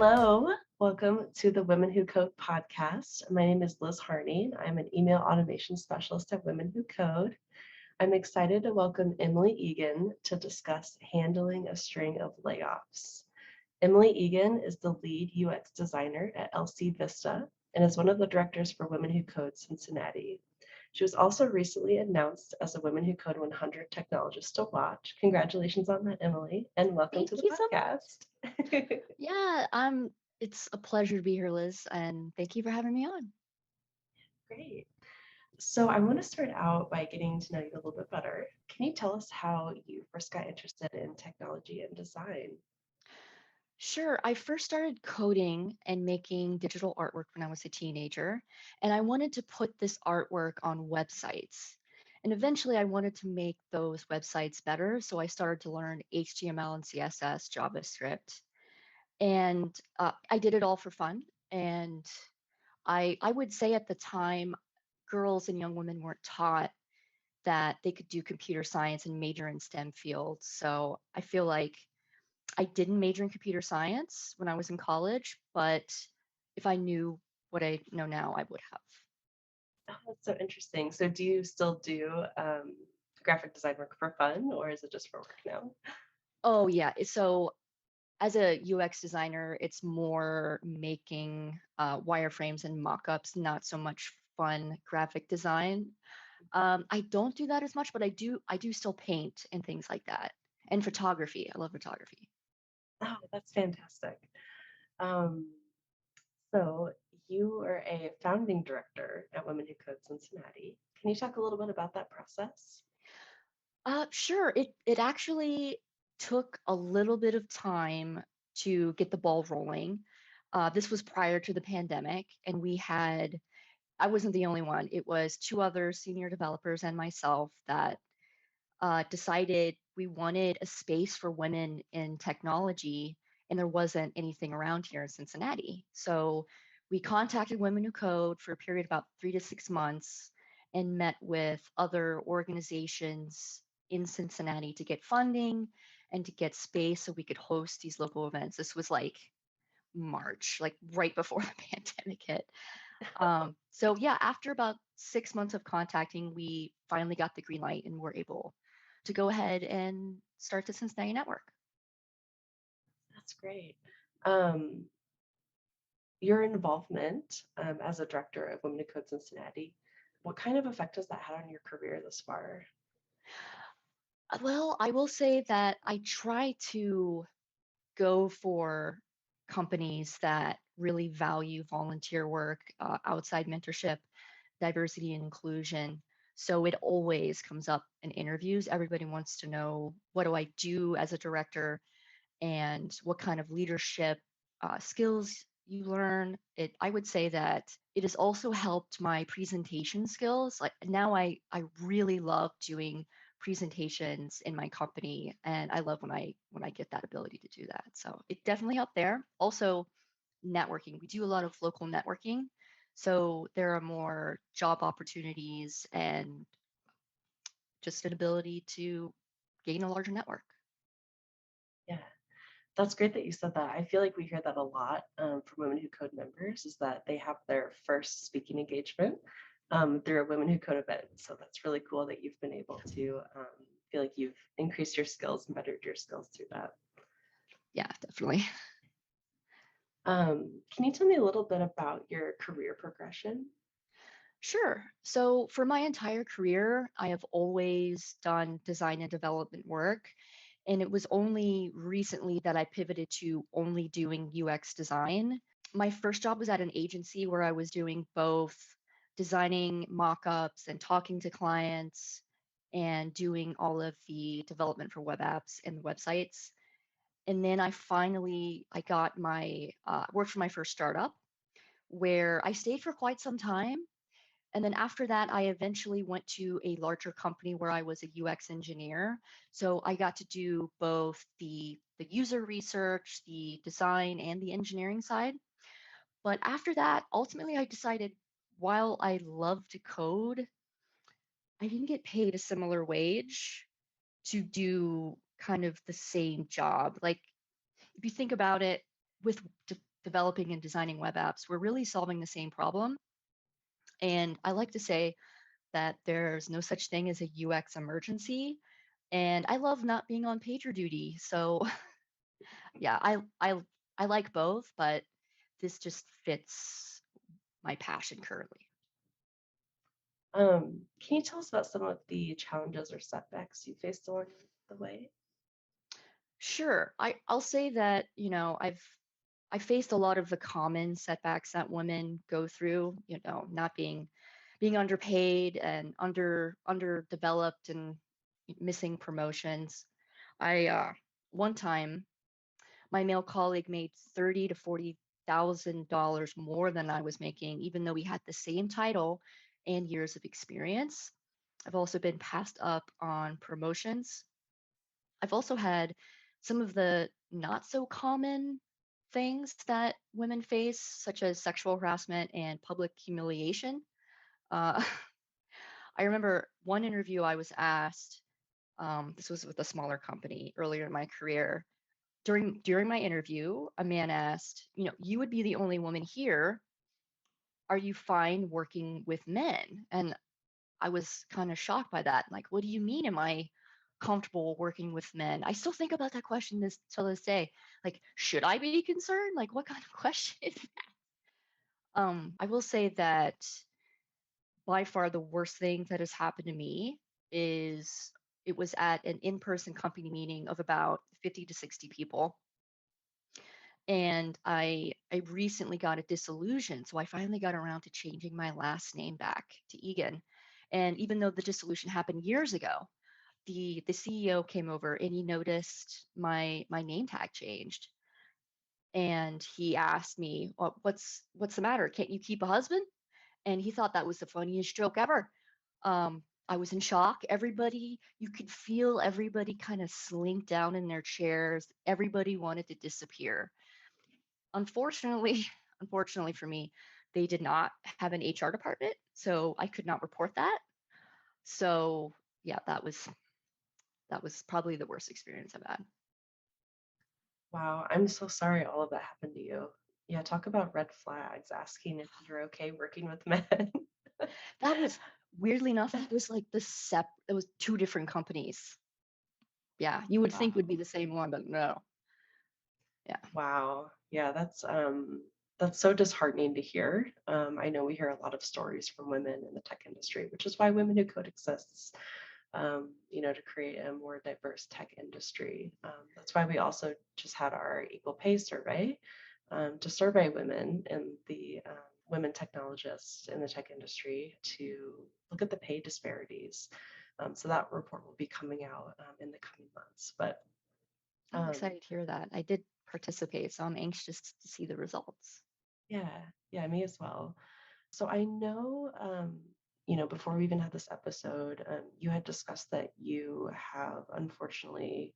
Hello, welcome to the Women Who Code podcast. My name is Liz Harney. I'm an email automation specialist at Women Who Code. I'm excited to welcome Emily Egan to discuss handling a string of layoffs. Emily Egan is the lead UX designer at LCvista and is one of the directors for Women Who Code Cincinnati. She was also recently announced as a Women Who Code 100 technologist to watch. Congratulations on that, Emily, and welcome to Thank the you so much. podcast. Yeah, it's a pleasure to be here, Liz, and thank you for having me on. Great. So I want to start out by getting to know you a little bit better. Can you tell us how you first got interested in technology and design? Sure, I first started coding and making digital artwork when I was a teenager, and I wanted to put this artwork on websites. And eventually I wanted to make those websites better, so I started to learn HTML and CSS, JavaScript, and I did it all for fun. And I would say at the time, girls and young women weren't taught that they could do computer science and major in STEM fields. So I feel like I didn't major in computer science when I was in college, but if I knew what I know now, I would have. Oh, that's so interesting. So do you still do graphic design work for fun, or is it just for work now? Oh, yeah. So as a UX designer, it's more making wireframes and mockups, not so much fun graphic design. I don't do that as much, but I do still paint and things like that. And photography. I love photography. Oh, that's fantastic. Um, so you are a founding director at Women Who Code Cincinnati. Can you talk a little bit about that process? Sure. It actually took a little bit of time to get the ball rolling. This was prior to the pandemic, and I wasn't the only one. It was two other senior developers and myself that decided we wanted a space for women in technology, and there wasn't anything around here in Cincinnati. So we contacted Women Who Code for a period of about 3 to 6 months and met with other organizations in Cincinnati to get funding and to get space so we could host these local events. This was like March, like right before the pandemic hit. So yeah, after about 6 months of contacting, we finally got the green light and were able to go ahead and start the Cincinnati network. That's great. Um, your involvement as a director of Women Who Code Cincinnati, what kind of effect has that had on your career thus far? Well, I will say that I try to go for companies that really value volunteer work, outside mentorship, diversity and inclusion. So it always comes up in interviews. Everybody wants to know, what do I do as a director and what kind of leadership skills you learn. I would say that it has also helped my presentation skills. Like now I really love doing presentations in my company, and I love when I get that ability to do that. So it definitely helped there. Also networking. We do a lot of local networking. So there are more job opportunities and just an ability to gain a larger network. Yeah, that's great that you said that. I feel like we hear that a lot from Women Who Code members is that they have their first speaking engagement through a Women Who Code event. So that's really cool that you've been able to feel like you've increased your skills and bettered your skills through that. Yeah, definitely. Can you tell me a little bit about your career progression? Sure. So for my entire career, I have always done design and development work. And it was only recently that I pivoted to only doing UX design. My first job was at an agency where I was doing both designing mock-ups and talking to clients and doing all of the development for web apps and websites. And then I got my worked for my first startup where I stayed for quite some time, and then after that, I eventually went to a larger company where I was a UX engineer. So I got to do both the user research, the design, and the engineering side. But after that, ultimately, I decided while I love to code, I didn't get paid a similar wage to do kind of the same job. Like if you think about it, with developing and designing web apps, we're really solving the same problem. And I like to say that there's no such thing as a UX emergency. And I love not being on pager duty. So yeah, I like both, but this just fits my passion currently. Can you tell us about some of the challenges or setbacks you faced along the way? Sure. I'll say that, I faced a lot of the common setbacks that women go through, not being underpaid and underdeveloped and missing promotions. I One time my male colleague made 30 to $40,000 more than I was making, even though we had the same title and years of experience. I've also been passed up on promotions. I've also had some of the not so common things that women face, such as sexual harassment and public humiliation. Uh, I remember one interview I was asked, this was with a smaller company earlier in my career. During my interview, a man asked, you would be the only woman here. Are you fine working with men? And I was kind of shocked by that. Like, what do you mean? Am I comfortable working with men? I still think about that question this till this day. Like, should I be concerned? Like, what kind of question is that? I will say that by far the worst thing that has happened to me is it was at an in-person company meeting of about 50 to 60 people. And I recently got a dissolution, so I finally got around to changing my last name back to Egan. And even though the dissolution happened years ago, the CEO came over and he noticed my name tag changed. And he asked me, what's the matter? Can't you keep a husband?" And he thought that was the funniest joke ever. I was in shock. You could feel everybody kind of slink down in their chairs. Everybody wanted to disappear. Unfortunately, unfortunately for me, they did not have an HR department, so I could not report that. So yeah, that was probably the worst experience I've had. Wow, I'm so sorry all of that happened to you. Yeah, talk about red flags, asking if you're okay working with men. That was weirdly enough, that was like it was two different companies. Yeah, you would think would be Wow. the same one, but no. Yeah. Wow. Yeah, that's so disheartening to hear. I know we hear a lot of stories from women in the tech industry, which is why Women Who Code exists, to create a more diverse tech industry. That's why we also just had our equal pay survey to survey women and the women technologists in the tech industry to look at the pay disparities. So that report will be coming out in the coming months. But I'm um, excited to hear that. I did participate, so I'm anxious to see the results. yeah, yeah, me as well. So I know, before we even had this episode, you had discussed that you have unfortunately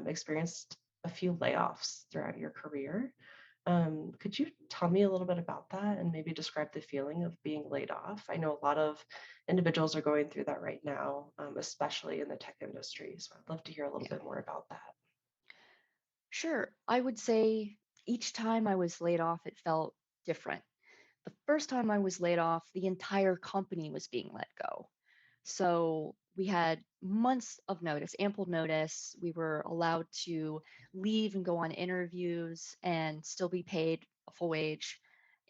experienced a few layoffs throughout your career. Could you tell me a little bit about that and maybe describe the feeling of being laid off? I know a lot of individuals are going through that right now, especially in the tech industry. So I'd love to hear a little Yeah. bit more about that. Sure. I would say each time I was laid off, it felt different. The first time I was laid off, the entire company was being let go. So we had months of notice, ample notice. We were allowed to leave and go on interviews and still be paid a full wage.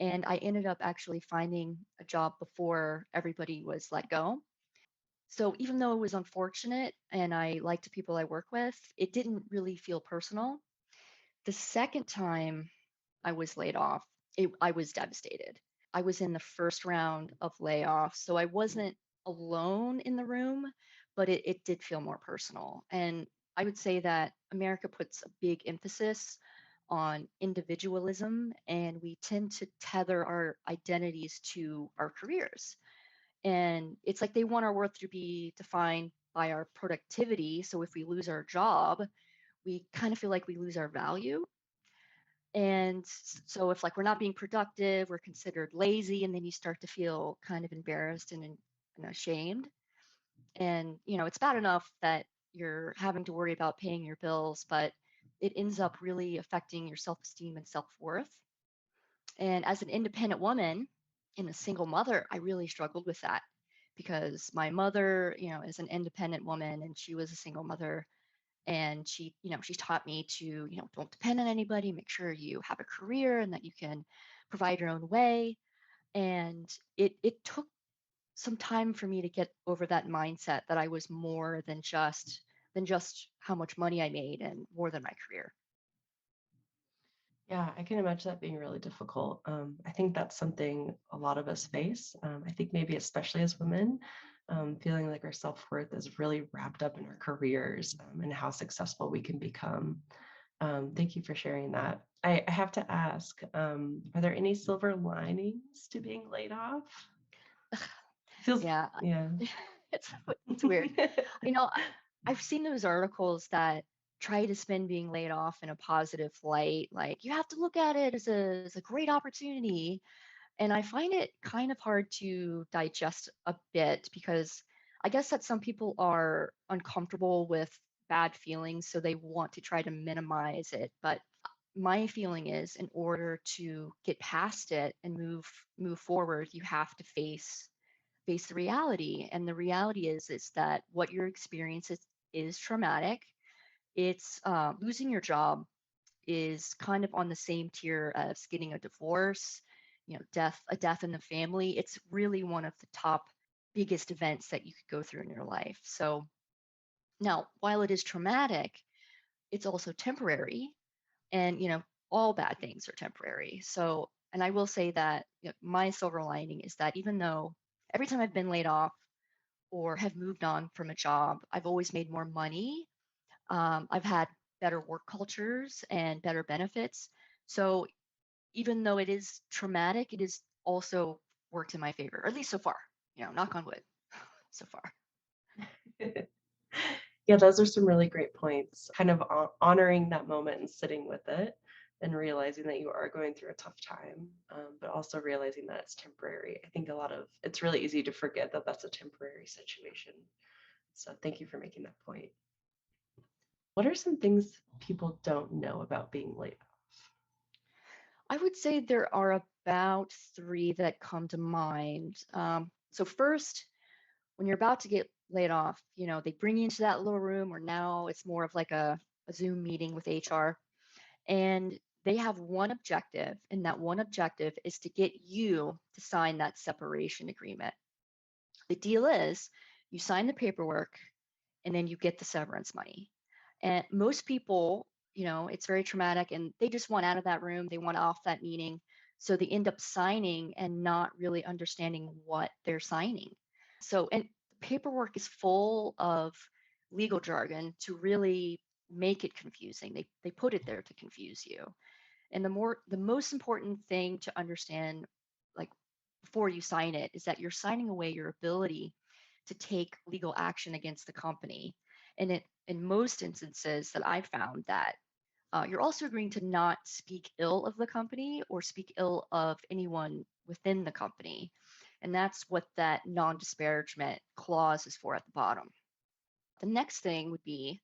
And I ended up actually finding a job before everybody was let go. So even though it was unfortunate and I liked the people I work with, it didn't really feel personal. The second time I was laid off, I was devastated. I was in the first round of layoffs, so I wasn't alone in the room, but it did feel more personal. And I would say that America puts a big emphasis on individualism, and we tend to tether our identities to our careers. And it's like they want our worth to be defined by our productivity. So if we lose our job, we kind of feel like we lose our value. And so if like we're not being productive, we're considered lazy, and then you start to feel kind of embarrassed and ashamed. And it's bad enough that you're having to worry about paying your bills, but it ends up really affecting your self-esteem and self-worth. And as an independent woman and a single mother, I really struggled with that because my mother, is an independent woman and she was a single mother. And she taught me to, don't depend on anybody, make sure you have a career and that you can provide your own way. And it took some time for me to get over that mindset that I was more than just how much money I made and more than my career. Yeah, I can imagine that being really difficult. I think that's something a lot of us face. I think maybe especially as women, feeling like our self-worth is really wrapped up in our careers, and how successful we can become. Thank you for sharing that. I have to ask, are there any silver linings to being laid off? Feels, Yeah, yeah. it's it's weird. You know, I've seen those articles that try to spin being laid off in a positive light, like you have to look at it as a great opportunity. And I find it kind of hard to digest a bit because I guess that some people are uncomfortable with bad feelings, so they want to try to minimize it. But my feeling is in order to get past it and move forward, you have to face the reality. And the reality is that what your experience is traumatic. It's losing your job is kind of on the same tier as getting a divorce, a death in the family. It's really one of the top biggest events that you could go through in your life. So now, while it is traumatic, it's also temporary, and all bad things are temporary. So, and I will say that my silver lining is that even though every time I've been laid off or have moved on from a job, I've always made more money. I've had better work cultures and better benefits. So even though it is traumatic, it is also worked in my favor, or at least so far. Knock on wood, so far. Yeah, those are some really great points. Kind of honoring that moment and sitting with it and realizing that you are going through a tough time, but also realizing that it's temporary. I think it's really easy to forget that that's a temporary situation. So thank you for making that point. What are some things people don't know about being laid off? I would say there are about three that come to mind. So first, when you're about to get laid off, they bring you into that little room, or now it's more of like a Zoom meeting with HR, and they have one objective, and that one objective is to get you to sign that separation agreement. The deal is you sign the paperwork and then you get the severance money. And most people, it's very traumatic and they just want out of that room. They want off that meeting. So they end up signing and not really understanding what they're signing. So, and the paperwork is full of legal jargon to really make it confusing. They put it there to confuse you. And the most important thing to understand, like before you sign it, is that you're signing away your ability to take legal action against the company. And in most instances that I've found that you're also agreeing to not speak ill of the company or speak ill of anyone within the company. And that's what that non disparagement clause is for at the bottom. The next thing would be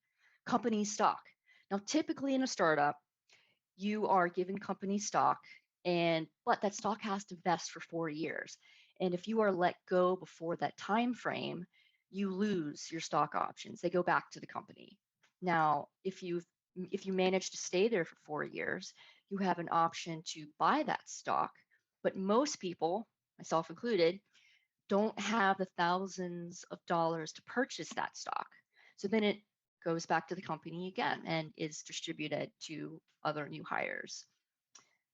company stock. Now, typically in a startup, you are given company stock, and but that stock has to vest for 4 years. And if you are let go before that time frame, you lose your stock options. They go back to the company. Now, if you manage to stay there for 4 years, you have an option to buy that stock. But most people, myself included, don't have the thousands of dollars to purchase that stock. So then it goes back to the company again and is distributed to other new hires.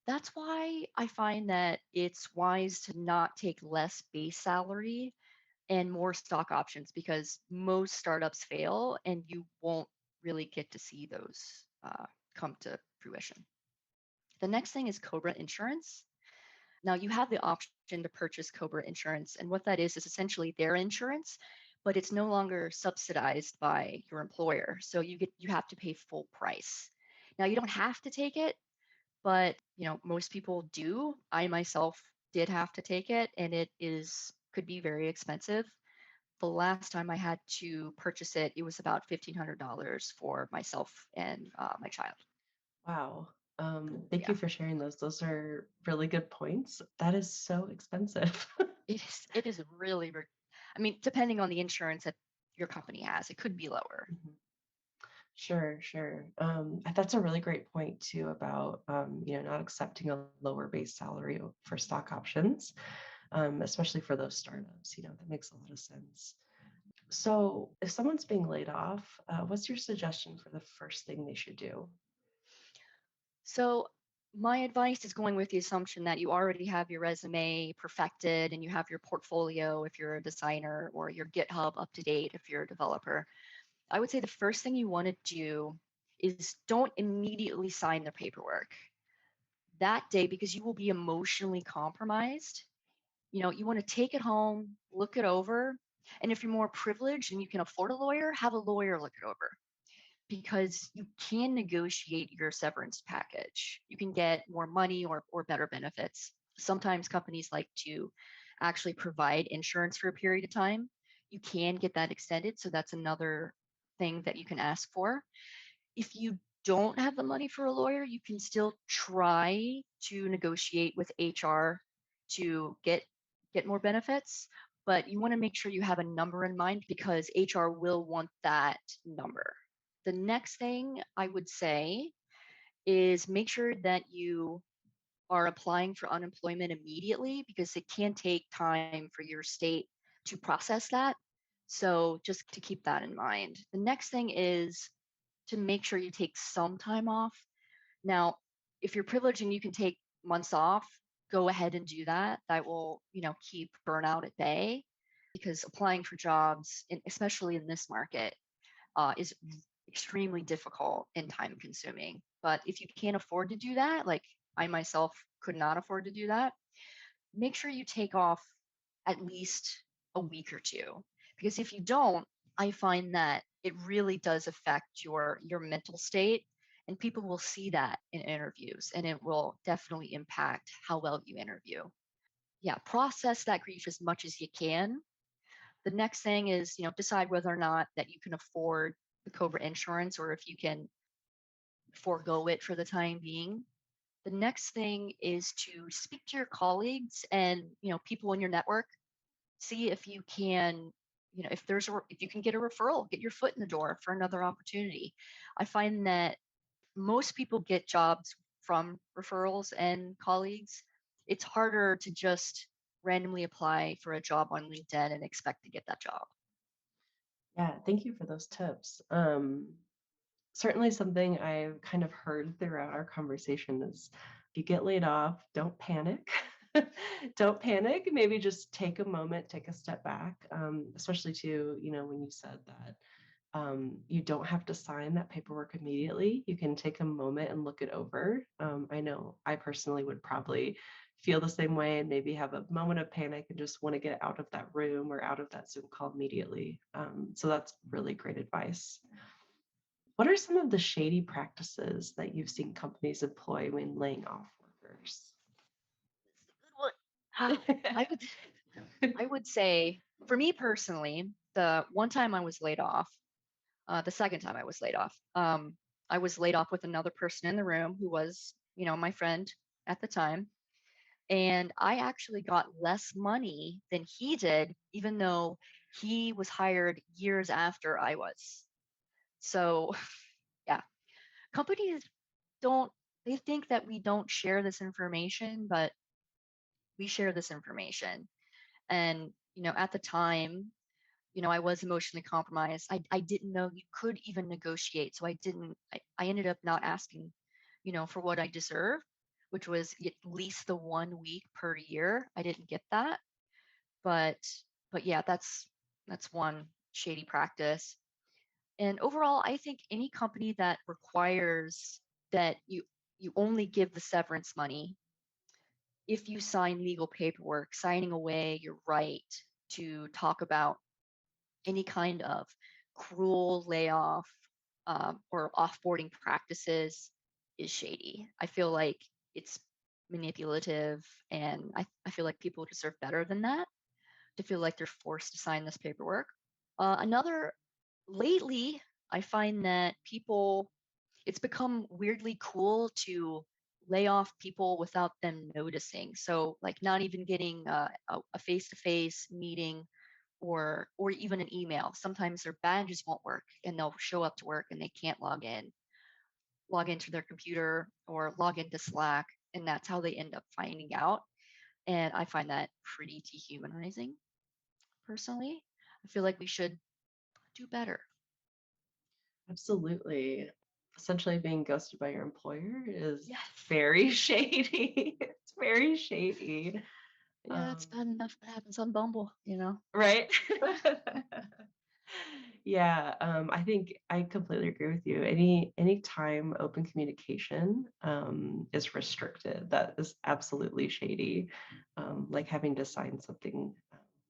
That's why I find that it's wise to not take less base salary and more stock options because most startups fail and you won't really get to see those come to fruition. The next thing is Cobra Insurance. Now you have the option to purchase Cobra Insurance, and what that is essentially their insurance, but it's no longer subsidized by your employer. So you have to pay full price. Now you don't have to take it, but most people do. I myself did have to take it, and it is could be very expensive. The last time I had to purchase it, it was about $1,500 for myself and my child. Wow. Thank you Yeah, for sharing those. Those are really good points. That is so expensive. it is really, I mean, depending on the insurance that your company has, it could be lower. Mhm. Sure, sure. That's a really great point too about not accepting a lower base salary for stock options, especially for those startups. That makes a lot of sense. So, if someone's being laid off, what's your suggestion for the first thing they should do? So my advice is going with the assumption that you already have your resume perfected and you have your portfolio if you're a designer or your GitHub up to date if you're a developer. I would say the first thing you want to do is don't immediately sign the paperwork that day because you will be emotionally compromised. You want to take it home, look it over, and if you're more privileged and you can afford a lawyer, have a lawyer look it over because you can negotiate your severance package. You can get more money or better benefits. Sometimes companies like to actually provide insurance for a period of time. You can get that extended. So that's another thing that you can ask for. If you don't have the money for a lawyer, you can still try to negotiate with HR to get more benefits, but you want to make sure you have a number in mind because HR will want that number. The next thing I would say is make sure that you are applying for unemployment immediately because it can take time for your state to process that. So just to keep that in mind. The next thing is to make sure you take some time off. Now, if you're privileged and you can take months off, go ahead and do that. That will, keep burnout at bay because applying for jobs, especially in this market, is extremely difficult and time consuming. But if you can't afford to do that, like I myself could not afford to do that, make sure you take off at least a week or two. Because if you don't, I find that it really does affect your mental state and people will see that in interviews and it will definitely impact how well you interview. Yeah, process that grief as much as you can. The next thing is, decide whether or not that you can afford the Cobra insurance or if you can forego it for the time being. The next thing is to speak to your colleagues and, people in your network. See if you can, if you can get a referral, get your foot in the door for another opportunity. I find that most people get jobs from referrals and colleagues. It's harder to just randomly apply for a job on LinkedIn and expect to get that job. Yeah, thank you for those tips. Certainly something I've kind of heard throughout our conversation is if you get laid off, don't panic. Don't panic. Maybe just take a moment, take a step back, especially to, when you said that you don't have to sign that paperwork immediately. You can take a moment and look it over. I know I personally would probably feel the same way and maybe have a moment of panic and just want to get out of that room or out of that Zoom call immediately. So that's really great advice. What are some of the shady practices that you've seen companies employ when laying off workers? It's a good one. I would I would say for me personally, the one time I was laid off, the second time I was laid off, I was laid off with another person in the room who was, my friend at the time. And I actually got less money than he did, even though he was hired years after I was. So, yeah, companies don't, they think that we don't share this information, but we share this information. And, at the time, I was emotionally compromised. I didn't know you could even negotiate. So I ended up not asking, for what I deserve, which was at least the 1 week per year. I didn't get that. But but yeah, that's one shady practice. And overall, I think any company that requires that you only give the severance money if you sign legal paperwork, signing away your right to talk about any kind of cruel layoff or offboarding practices is shady. I feel like it's manipulative, and I feel like people deserve better than that to feel like they're forced to sign this paperwork. Another, lately, I find that people it's become weirdly cool to lay off people without them noticing. So like not even getting a face-to-face meeting or even an email. Sometimes their badges won't work and they'll show up to work and they can't log into their computer or log into Slack, and that's how they end up finding out. And I find that pretty dehumanizing personally. I feel like we should do better. Absolutely. Essentially being ghosted by your employer is Yes. very shady. It's very shady. Yeah, it's bad enough that happens on Bumble. Right? Yeah, I think I completely agree with you. Any time open communication is restricted, that is absolutely shady. Like having to sign something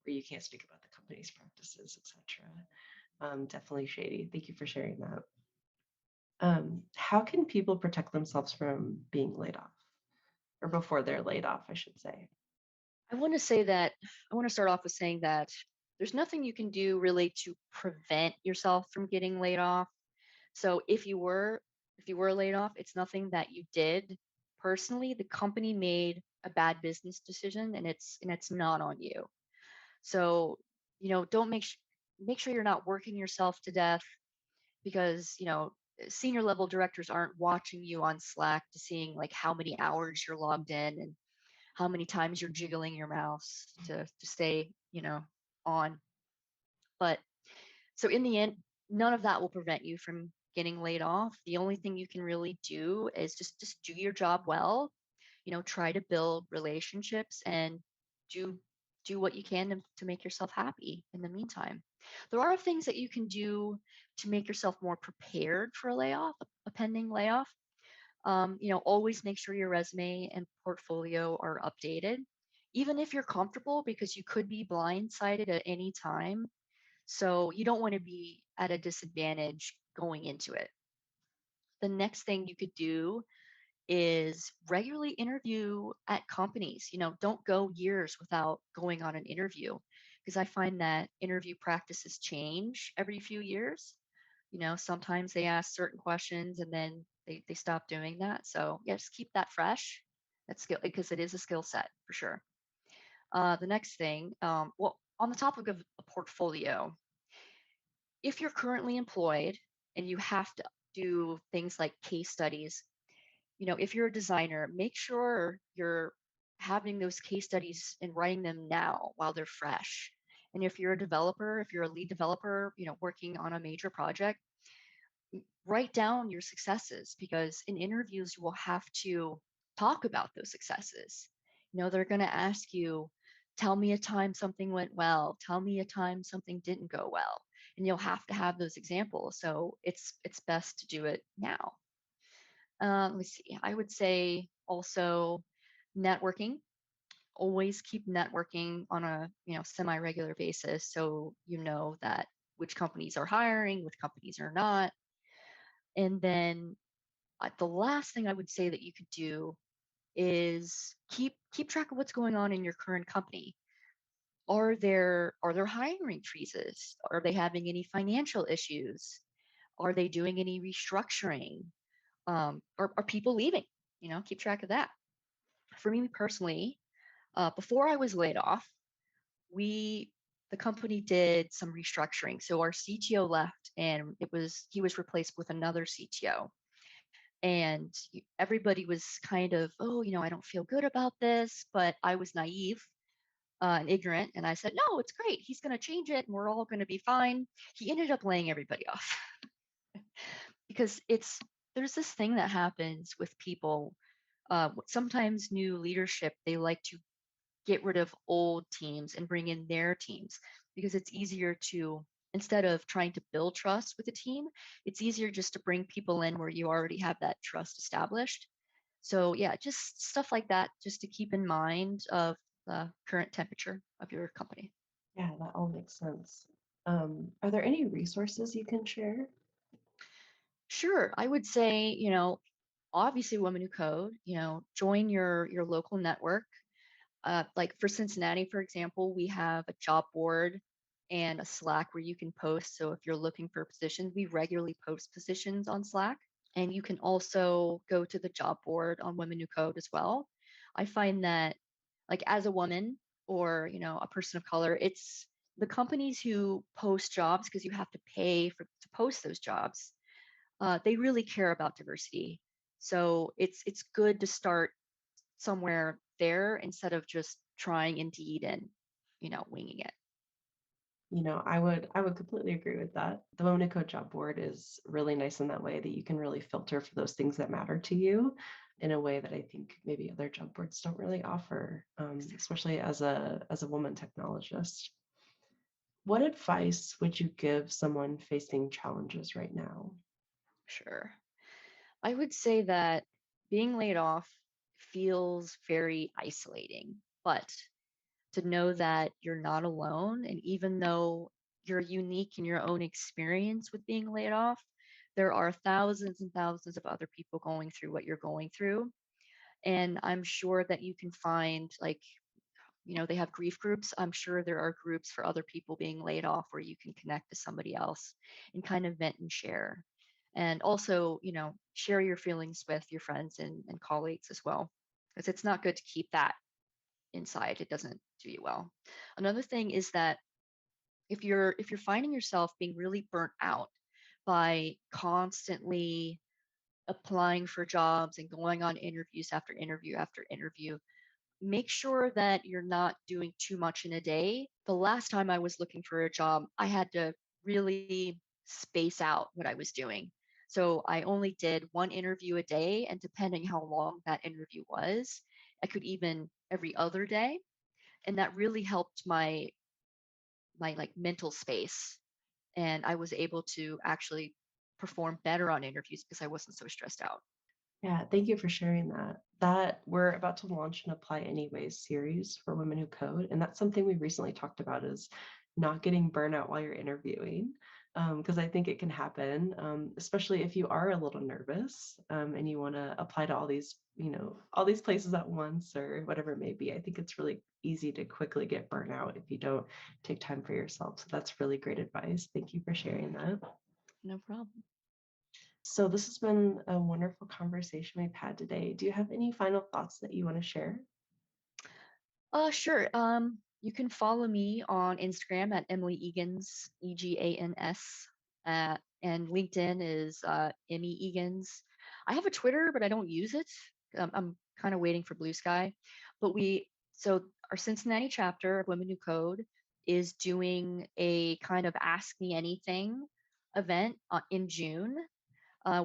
where you can't speak about the company's practices, etc. Definitely shady. Thank you for sharing that. How can people protect themselves from being laid off or before they're laid off, I should say? I want to say that I want to start off with saying that there's nothing you can do really to prevent yourself from getting laid off. So if you were laid off, it's nothing that you did personally. The company made a bad business decision and it's not on you. So, don't make sure you're not working yourself to death because, senior level directors aren't watching you on Slack to seeing like how many hours you're logged in and how many times you're jiggling your mouse to stay, on. But so in the end, none of that will prevent you from getting laid off. The only thing you can really do is just do your job well, try to build relationships and do do what you can to make yourself happy in the meantime. There are things that you can do to make yourself more prepared for a layoff, a pending layoff. Always make sure your resume and portfolio are updated, even if you're comfortable, because you could be blindsided at any time. So you don't want to be at a disadvantage going into it. The next thing you could do is regularly interview at companies. Don't go years without going on an interview because I find that interview practices change every few years. Sometimes they ask certain questions and then they stop doing that. So yeah, just keep that fresh. That's skill because it is a skill set for sure. The next thing, well, on the topic of a portfolio, if you're currently employed and you have to do things like case studies, if you're a designer, make sure you're having those case studies and writing them now while they're fresh. And if you're a developer, if you're a lead developer, working on a major project, write down your successes because in interviews you will have to talk about those successes. They're going to ask you, tell me a time something went well, tell me a time something didn't go well, and you'll have to have those examples. So it's best to do it now. Let me see. I would say also networking. Always keep networking on a semi-regular basis so you know that which companies are hiring, which companies are not. And then the last thing I would say that you could do is keep track of what's going on in your current company. Are there hiring freezes? Are they having any financial issues? Are they doing any restructuring? Are people leaving? Keep track of that. For me personally, before I was laid off, we the company did some restructuring. So our CTO left, and he was replaced with another CTO. And everybody was kind of, oh, I don't feel good about this, but I was naive and ignorant, and I said, no, it's great. He's going to change it, and we're all going to be fine. He ended up laying everybody off because there's this thing that happens with people. Sometimes new leadership, they like to get rid of old teams and bring in their teams because it's easier to, instead of trying to build trust with a team, it's easier just to bring people in where you already have that trust established. So yeah, just stuff like that, just to keep in mind of the current temperature of your company. Yeah, that all makes sense. Are there any resources you can share? Sure, I would say, obviously Women Who Code, join your local network. Like for Cincinnati, for example, we have a job board and a Slack where you can post. So if you're looking for positions, we regularly post positions on Slack. And you can also go to the job board on Women Who Code as well. I find that, like, as a woman or, a person of color, it's the companies who post jobs, because you have to pay to post those jobs. They really care about diversity. So it's good to start somewhere there instead of just trying Indeed and, winging it. I would completely agree with that. The Women Who Code job board is really nice in that way that you can really filter for those things that matter to you in a way that I think maybe other job boards don't really offer, especially as a woman technologist. What advice would you give someone facing challenges right now? Sure. I would say that being laid off feels very isolating, but to know that you're not alone, and even though you're unique in your own experience with being laid off, there are thousands and thousands of other people going through what you're going through. And I'm sure that you can find, like, they have grief groups. I'm sure there are groups for other people being laid off where you can connect to somebody else and kind of vent and share. And also, share your feelings with your friends and colleagues as well. Because it's not good to keep that inside. It doesn't do you well. Another thing is that if you're finding yourself being really burnt out by constantly applying for jobs and going on interviews after interview after interview, make sure that you're not doing too much in a day. The last time I was looking for a job, I had to really space out what I was doing. So I only did one interview a day, and depending how long that interview was, I could even every other day, and that really helped my like mental space, and I was able to actually perform better on interviews because I wasn't so stressed out. Yeah, thank you for sharing that. That we're about to launch an Apply Anyways series for women who code, and that's something we recently talked about is not getting burnout while you're interviewing, because I think it can happen, especially if you are a little nervous and you want to apply to all these places at once or whatever it may be. I think it's really easy to quickly get burnout if you don't take time for yourself. So that's really great advice. Thank you for sharing that. No problem. So this has been a wonderful conversation we've had today. Do you have any final thoughts that you want to share? Sure. You can follow me on Instagram at Emily Egans, Egans, and LinkedIn is Emmy Egans. I have a Twitter, but I don't use it. I'm kind of waiting for Blue Sky. But our Cincinnati chapter of Women Who Code is doing a kind of Ask Me Anything event in June.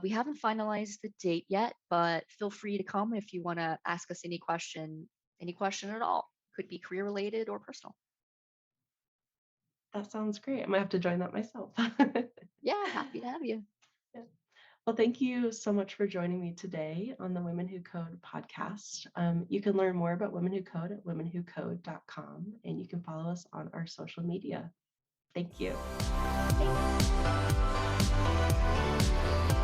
We haven't finalized the date yet, but feel free to come if you want to ask us any question at all. Could be career related or personal. That sounds great. I might have to join that myself. Yeah, happy to have you. Yeah. Well, thank you so much for joining me today on the Women Who Code podcast. You can learn more about Women Who Code at womenwhocode.com, and you can follow us on our social media. Thank you. Thanks.